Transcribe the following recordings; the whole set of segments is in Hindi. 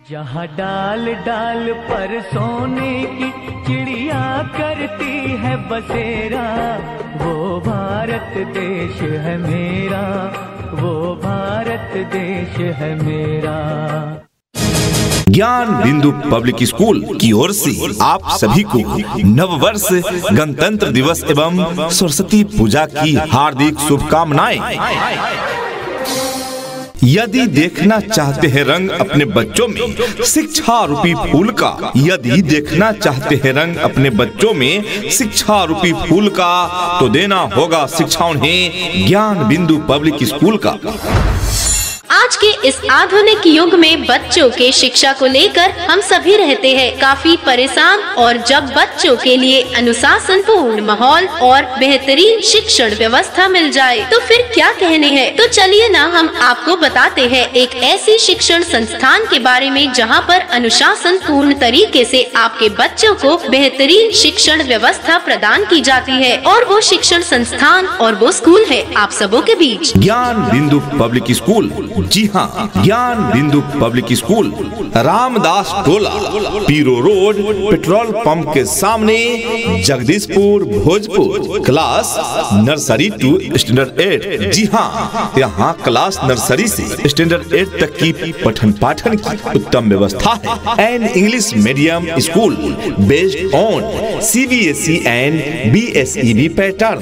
जहाँ डाल डाल पर सोने की चिड़िया करती है बसेरा, वो भारत देश है मेरा, वो भारत देश है मेरा। ज्ञान बिंदु पब्लिक स्कूल की ओर से आप सभी को नव वर्ष, गणतंत्र दिवस एवं सरस्वती पूजा की हार्दिक शुभकामनाएं। यदि देखना चाहते हैं रंग अपने बच्चों में शिक्षा रूपी फूल का, यदि देखना चाहते हैं रंग अपने बच्चों में शिक्षा रूपी फूल का, तो देना होगा शिक्षा उन्हें ज्ञान बिंदु पब्लिक स्कूल का। आज के इस आधुनिक युग में बच्चों के शिक्षा को लेकर हम सभी रहते हैं काफी परेशान, और जब बच्चों के लिए अनुशासन पूर्ण माहौल और बेहतरीन शिक्षण व्यवस्था मिल जाए तो फिर क्या कहने हैं। तो चलिए ना हम आपको बताते हैं एक ऐसी शिक्षण संस्थान के बारे में जहां पर अनुशासन पूर्ण तरीके से आपके बच्चों को बेहतरीन शिक्षण व्यवस्था प्रदान की जाती है, और वो शिक्षण संस्थान और वो स्कूल है आप सबों के बीच ज्ञान बिंदु पब्लिक स्कूल। जी हाँ, Gyan Bindu public school Ramdas Tola, Piro road, petrol pump के सामने, Jagdishpur, Bhojpur. Class nursery to standard 8। जी हाँ, यहाँ क्लास नर्सरी से स्टैंडर्ड 8 तक की पठन पाठन की उत्तम व्यवस्था है। And English medium school based on CBSE and BSEB pattern.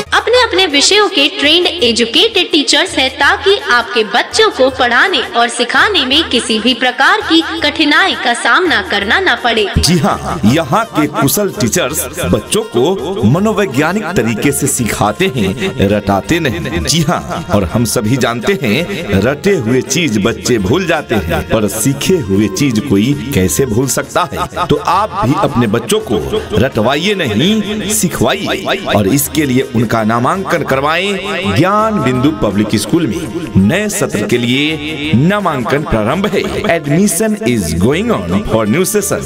अपने अपने विषयों के ट्रेंड एजुकेटेड टीचर्स हैं, ताकि आपके बच्चों को पढ़ाने और सिखाने में किसी भी प्रकार की कठिनाई का सामना करना न पड़े। जी हाँ, यहाँ के कुशल टीचर्स बच्चों को मनोवैज्ञानिक तरीके से सिखाते हैं, रटाते नहीं। जी हाँ, और हम सभी जानते हैं रटे हुए चीज बच्चे भूल जाते हैं, पर सीखे हुए चीज कोई कैसे भूल सकता है। तो आप भी अपने बच्चों को रटवाइए नहीं, सिखवाइए, और इसके लिए उनका नामांकन करवाएं ज्ञान बिंदु पब्लिक स्कूल में। नए सत्र के लिए नामांकन प्रारंभ है। Admission is going on for new session.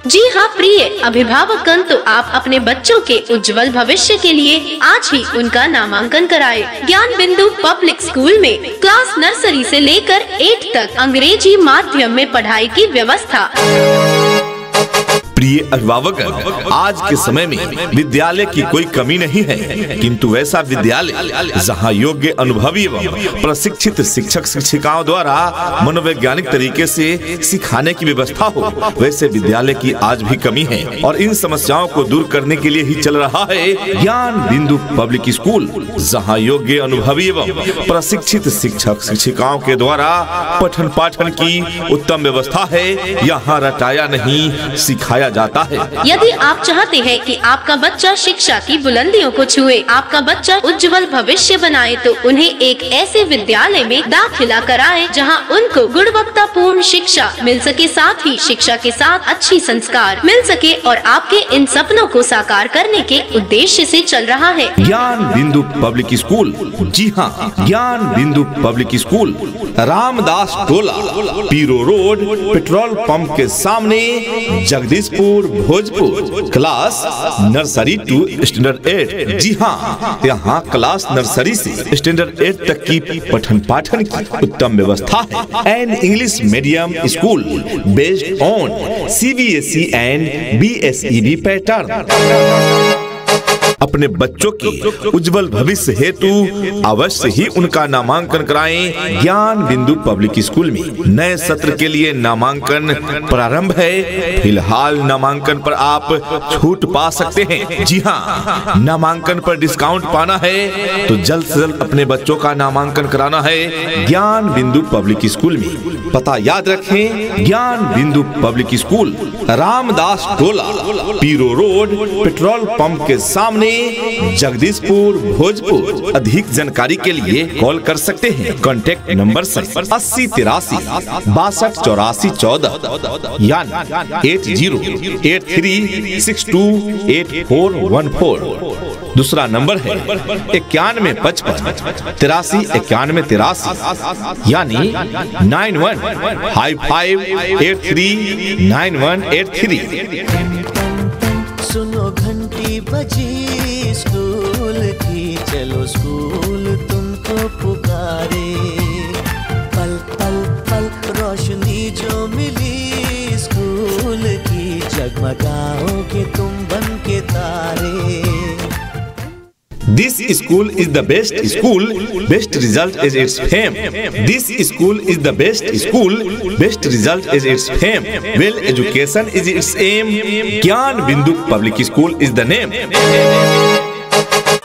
जी हाँ प्रिय अभिभावकगण, तो आप अपने बच्चों के उज्जवल भविष्य के लिए आज ही उनका नामांकन कराएं। ज्ञान बिंदु पब्लिक स्कूल में क्लास नर्सरी से लेकर 8 तक अंग्रेजी माध्यम में पढ़ाई की व्यवस्था। प्रिय अभिभावक, आज के समय में विद्यालय की कोई कमी नहीं है, किंतु ऐसा विद्यालय जहां योग्य, अनुभवी एवं प्रशिक्षित शिक्षक शिक्षिकाओं द्वारा मनोवैज्ञानिक तरीके से सिखाने की व्यवस्था हो, वैसे विद्यालय की आज भी कमी है। और इन समस्याओं को दूर करने के लिए ही चल रहा है ज्ञान बिंदु पब्लिक स्कूल, जहाँ योग्य, अनुभवी एवं प्रशिक्षित शिक्षक शिक्षिकाओं के द्वारा पठन पाठन की उत्तम व्यवस्था है। यहाँ रटाया नहीं, सिखाया जाता है। यदि आप चाहते हैं कि आपका बच्चा शिक्षा की बुलंदियों को छुए, आपका बच्चा उज्जवल भविष्य बनाए, तो उन्हें एक ऐसे विद्यालय में दाखिला कराएं जहां उनको गुणवत्तापूर्ण शिक्षा मिल सके, साथ ही शिक्षा के साथ अच्छी संस्कार मिल सके, और आपके इन सपनों को साकार करने के उद्देश्य से चल रहा है ज्ञान बिंदु पब्लिक स्कूल। जी हाँ, Gyan Bindu public school Ramdas Tola, Piro road, petrol pump के सामने, Jagdishpur, Bhojpur. Class nursery to standard 8। जी हाँ, यहाँ क्लास नर्सरी से स्टैंडर्ड 8 तक की पठन पाठन की उत्तम व्यवस्था है। And English medium school based on CBSE and BSEB pattern. अपने बच्चों के उज्जवल भविष्य हेतु अवश्य ही उनका नामांकन कराएं ज्ञान बिंदु पब्लिक स्कूल में। नए सत्र के लिए नामांकन प्रारंभ है। फिलहाल नामांकन पर आप छूट पा सकते हैं। जी हाँ, नामांकन पर डिस्काउंट पाना है तो जल्द से जल्द अपने बच्चों का नामांकन कराना है ज्ञान बिंदु पब्लिक स्कूल में। पता याद रखें, ज्ञान Bindu public school Ramdas Tola, Piro road, petrol pump के सामने, जगदीशपुर, भोजपुर। अधिक जानकारी के लिए कॉल कर सकते हैं। कॉन्टैक्ट नंबर 80 83 62 84 14 यानी 8083 62 8414। दूसरा नंबर है 91 55 83 91 83 यानी 915583 9183। सुनो घंटी बजी स्कूल की, चलो स्कूल तुमको पुकारे। पल school is the best school, best result is its fame. This school is the best school, best result is its fame. Well education is its aim. ज्ञान Bindu public school is the name.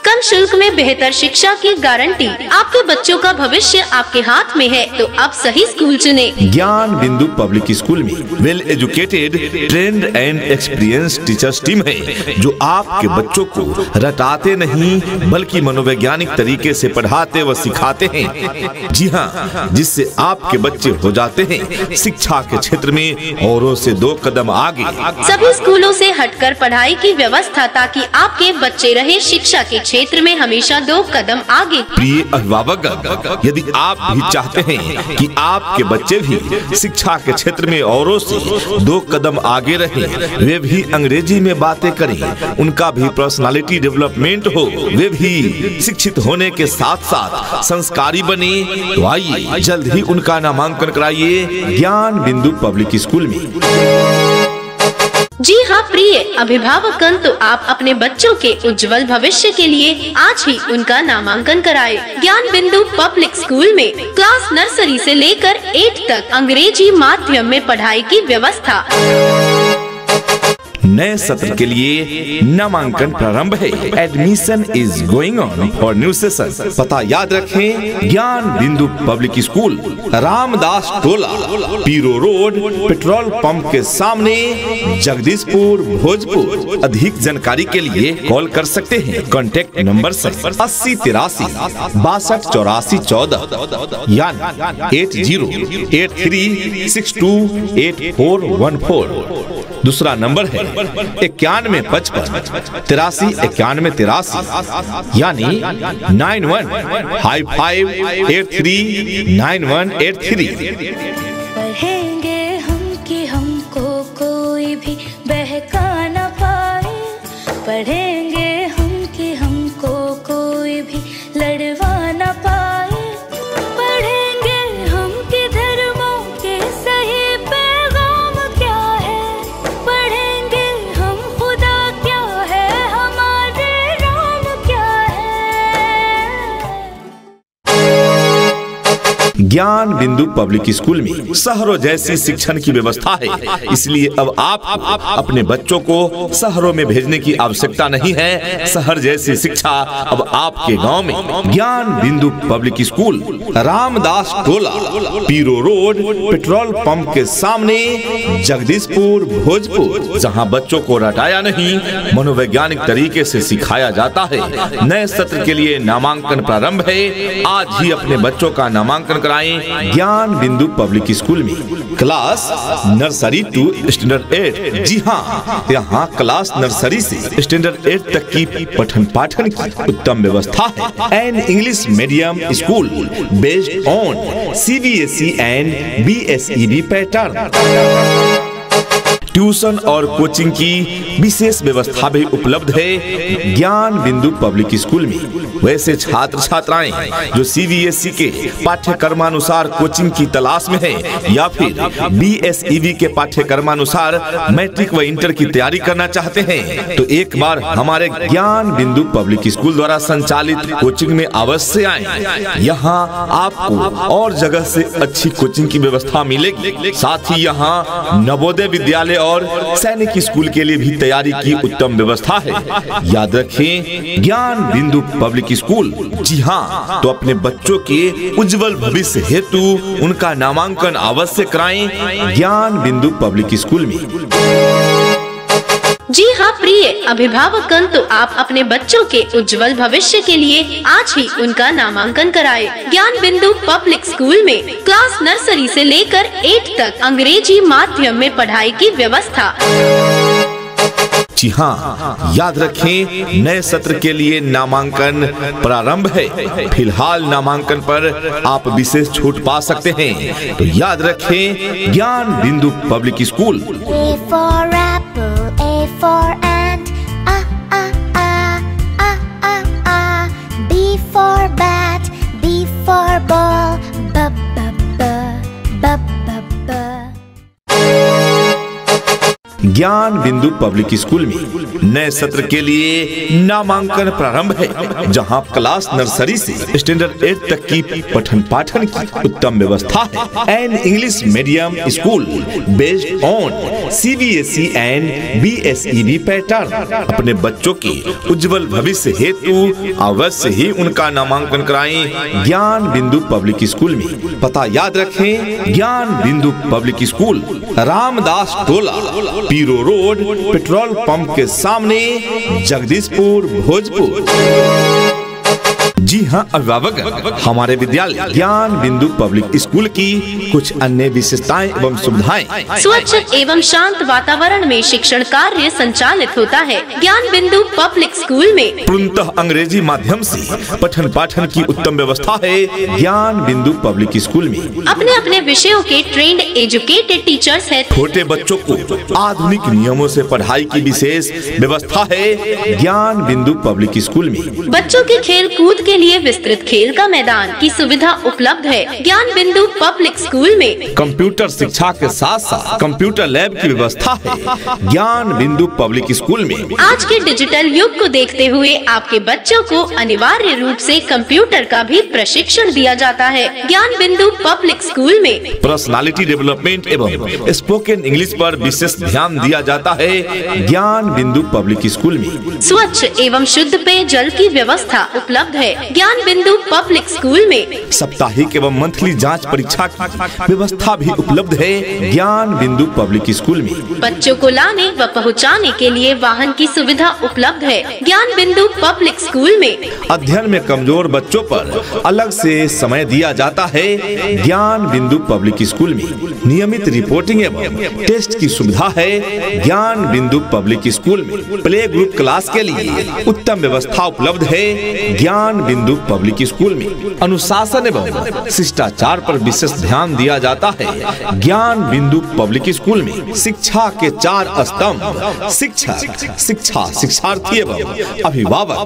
कम शुल्क में बेहतर शिक्षा की गारंटी। आपके बच्चों का भविष्य आपके हाथ में है, तो अब सही स्कूल चुने। ज्ञान बिंदु पब्लिक स्कूल में well educated, trend and experience teachers team है, जो आपके बच्चों को रटाते नहीं बल्कि मनोवैज्ञानिक तरीके से पढ़ाते व सिखाते हैं। जी हाँ, जिससे आपके बच्चे हो जाते हैं शिक्षा के क्षेत्र में औरों से 2 कदम आगे। सभी स्कूलों से हटकर पढ़ाई की व्यवस्था, ताकि आपके बच्चे रहे शिक्षा के क्षेत्र में हमेशा 2 कदम आगे। प्रिय अभिभावक, यदि आप भी चाहते हैं कि आपके बच्चे भी शिक्षा के क्षेत्र में औरों से 2 कदम आगे रहें, वे भी अंग्रेजी में बातें करें, उनका भी पर्सनालिटी डेवलपमेंट हो, वे भी शिक्षित होने के साथ साथ संस्कारी बने, तो आइए जल्द ही उनका नामांकन कराइए ज्ञान बिंदु पब्लिक स्कूल में। जी हाँ प्रिय अभिभावकगण, तो आप अपने बच्चों के उज्जवल भविष्य के लिए आज ही उनका नामांकन कराएं। ज्ञान बिंदु पब्लिक स्कूल में क्लास नर्सरी से लेकर 8 तक अंग्रेजी माध्यम में पढ़ाई की व्यवस्था। नए सत्र के लिए नामांकन प्रारंभ है। Admission is going on for new session. पता याद रखें, ज्ञान Bindu public school, Ramdas Tola, Piro road, petrol pump के सामने, जगदीशपुर, भोजपुर। अधिक जानकारी के लिए कॉल कर सकते हैं। कॉन्टैक्ट नंबर 80 83 62 84 14 यानी 8083628414। दूसरा नंबर है 91 55 83 91 83 यानी 9155839183। पढ़ेंगे हम कि हमको कोई भी बहका न पाए, पढ़ेंगे हम कि हमको कोई भी लड़वा न पाए, पढ़ेंगे हम कि धर्मों के सही पैगाम क्या है, पढ़ेंगे हम खुदा क्या है, हमारे राम क्या है। ज्ञान बिंदु पब्लिक स्कूल में शहरों जैसी शिक्षण की व्यवस्था है, इसलिए अब आप अपने बच्चों को शहरों में भेजने की आवश्यकता नहीं है। शहर जैसी शिक्षा अब आपके गांव में। ज्ञान Bindu public school, Ramdas Tola, Piro road, petrol pump के सामने, जगदीशपुर, भोजपुर। जहां बच्चों को रटाया नहीं, मनोवैज्ञानिक तरीके से सिखाया जाता है। नए सत्र के लिए नामांकन प्रारंभ है। आज ही अपने बच्चों का नामांकन कराएं ज्ञान बिंदु पब्लिक स्कूल में। Class nursery to standard 8। जी हाँ, यहाँ क्लास नर्सरी से स्टैंडर्ड 8 तक की पठन पाठन की उत्तम व्यवस्था है। An English medium school based on CBSE and BSEB pattern. Tuition और कोचिंग की विशेष व्यवस्था भी उपलब्ध है ज्ञान बिंदु पब्लिक स्कूल में। वैसे छात्र छात्राएं जो CBSE के पाठ्यक्रमानुसार कोचिंग की तलाश में है, या फिर BSEB के पाठ्यक्रमानुसार मैट्रिक व इंटर की तैयारी करना चाहते हैं, तो एक बार हमारे ज्ञान बिंदु पब्लिक स्कूल द्वारा संचालित कोचिंग में अवश्य आएं। यहाँ आपको और जगह से अच्छी कोचिंग की व्यवस्था मिलेगी। साथ ही यहाँ नवोदय विद्यालय और सैनिक स्कूल के लिए भी तैयारी की उत्तम व्यवस्था है। याद रखें, ज्ञान बिंदु पब्लिक स्कूल। जी हाँ, तो अपने बच्चों के उज्जवल भविष्य हेतु उनका नामांकन अवश्य कराएं ज्ञान बिंदु पब्लिक स्कूल में। जी हाँ प्रिय अभिभावकगण, तो आप अपने बच्चों के उज्जवल भविष्य के लिए आज ही उनका नामांकन कराएं। ज्ञान बिंदु पब्लिक स्कूल में क्लास नर्सरी से लेकर 8 तक अंग्रेजी माध्यम में पढ़ाई की व्यवस्था। जी हाँ, याद रखें, नए सत्र के लिए नामांकन प्रारंभ है। फिलहाल नामांकन पर आप विशेष छूट पा सकते हैं। तो याद रखें, ज्ञान Bindu public school. A for apple, A for ant, B for bat, B for ball, ज्ञान बिंदु पब्लिक स्कूल में नए सत्र के लिए नामांकन प्रारंभ है, जहां क्लास नर्सरी से स्टैंडर्ड 8 तक की पठन पाठन की उत्तम व्यवस्था है। An English medium school based on CBSE and BSEB pattern. अपने बच्चों के उज्जवल भविष्य हेतु अवश्य ही उनका नामांकन कराएं ज्ञान बिंदु पब्लिक स्कूल में। पता याद रखें, ज्ञान Bindu public school Ramdas Tola, Piro road, petrol pump के सामने, जगदीशपुर, भोजपुर। जी हाँ अभिभावक, हमारे विद्यालय ज्ञान बिंदु पब्लिक स्कूल की कुछ अन्य विशेषताएं एवं सुविधाएं। स्वच्छ एवं शांत वातावरण में शिक्षण कार्य संचालित होता है। ज्ञान बिंदु पब्लिक स्कूल में पूर्णतः अंग्रेजी माध्यम से पठन पाठन की उत्तम व्यवस्था है। ज्ञान बिंदु पब्लिक स्कूल में अपने अपने विषयों के ट्रेंड एजुकेटेड टीचर्स हैं। छोटे बच्चों को आधुनिक नियमों से पढ़ाई की विशेष व्यवस्था है। ज्ञान बिंदु पब्लिक स्कूल में बच्चों के खेल कूद के लिए विस्तृत खेल का मैदान की सुविधा उपलब्ध है। ज्ञान बिंदु पब्लिक स्कूल में कंप्यूटर शिक्षा के साथ साथ कंप्यूटर लैब की व्यवस्था है। ज्ञान बिंदु पब्लिक स्कूल में आज के डिजिटल युग को देखते हुए आपके बच्चों को अनिवार्य रूप से कंप्यूटर का भी प्रशिक्षण दिया जाता है। ज्ञान बिंदु पब्लिक स्कूल में पर्सनालिटी डेवलपमेंट एवं स्पोकन इंग्लिश पर विशेष ध्यान दिया जाता है। ज्ञान बिंदु पब्लिक स्कूल में स्वच्छ एवं शुद्ध पेयजल की व्यवस्था उपलब्ध है। ज्ञान बिंदु पब्लिक स्कूल में साप्ताहिक एवं मंथली जांच परीक्षा की व्यवस्था भी उपलब्ध है। ज्ञान बिंदु पब्लिक स्कूल में बच्चों को लाने व पहुंचाने के लिए वाहन की सुविधा उपलब्ध है। ज्ञान बिंदु पब्लिक स्कूल में अध्ययन में कमजोर बच्चों पर अलग से समय दिया जाता है। ज्ञान बिंदु पब्लिक स्कूल में नियमित रिपोर्टिंग एवं टेस्ट की सुविधा है। ज्ञान बिंदु पब्लिक स्कूल में प्ले ग्रुप क्लास के लिए उत्तम व्यवस्था उपलब्ध है। ज्ञान बिंदु पब्लिक स्कूल में अनुशासन एवं शिष्टाचार पर विशेष ध्यान दिया जाता है। ज्ञान बिंदु पब्लिक स्कूल में शिक्षा के 4 स्तंभ शिक्षक, शिक्षा, शिक्षार्थी एवं अभिभावक।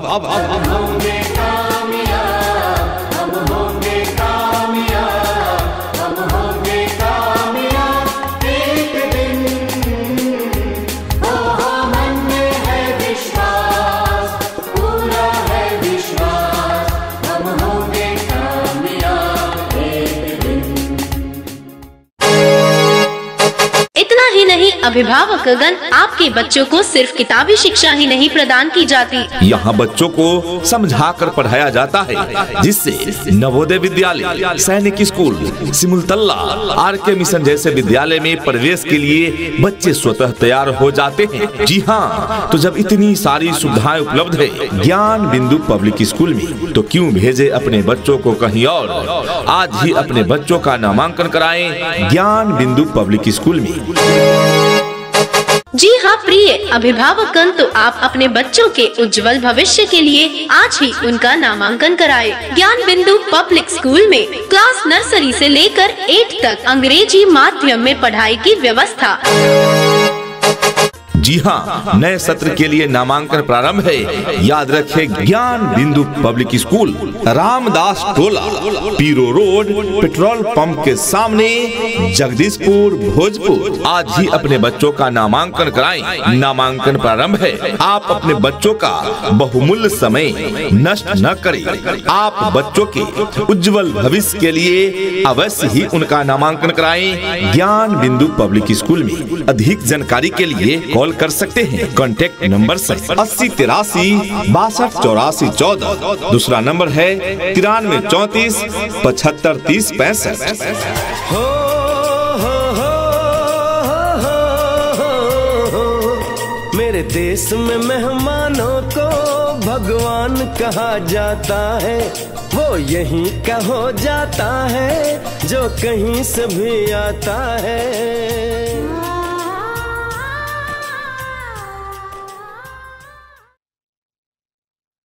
अभिभावकगण, आपके बच्चों को सिर्फ किताबी शिक्षा ही नहीं प्रदान की जाती। यहाँ बच्चों को समझाकर पढ़ाया जाता है, जिससे नवोदय विद्यालय, सैनिक स्कूल, सिमुलतल्ला, RK मिशन जैसे विद्यालय में प्रवेश के लिए बच्चे स्वतः तैयार हो जाते हैं। जी हाँ, तो जब इतनी सारी सुविधाएं उपलब्ध है ज्ञान बिंदु पब्लिक स्कूल में, तो क्यों भेजे अपने बच्चों को कहीं और। आज ही अपने बच्चों का नामांकन कराएं ज्ञान बिंदु पब्लिक स्कूल में। जी हाँ प्रिय अभिभावकगण, तो आप अपने बच्चों के उज्जवल भविष्य के लिए आज ही उनका नामांकन कराएं। ज्ञान बिंदु पब्लिक स्कूल में क्लास नर्सरी से लेकर 8 तक अंग्रेजी माध्यम में पढ़ाई की व्यवस्था। जी हाँ, नए सत्र के लिए नामांकन प्रारंभ है। याद रखें, ज्ञान Bindu public school Ramdas Tola, Piro road, petrol pump के सामने, जगदीशपुर, भोजपुर। आज ही अपने बच्चों का नामांकन कराएं। नामांकन प्रारंभ है। आप अपने बच्चों का बहुमूल्य समय नष्ट न करें। आप बच्चों के उज्जवल भविष्य के लिए अवश्य ही उनका नामांकन कराएं ज्ञान बिंदु पब्लिक स्कूल में। अधिक जानकारी के लिए कॉल कर सकते हैं। Contact number 80 83 62 84 14। दूसरा नंबर है 93 34 75 30 65। मेरे देश में मेहमानों को भगवान कहा जाता है। वो यहीं का हो जाता है जो कहीं से भी आता है।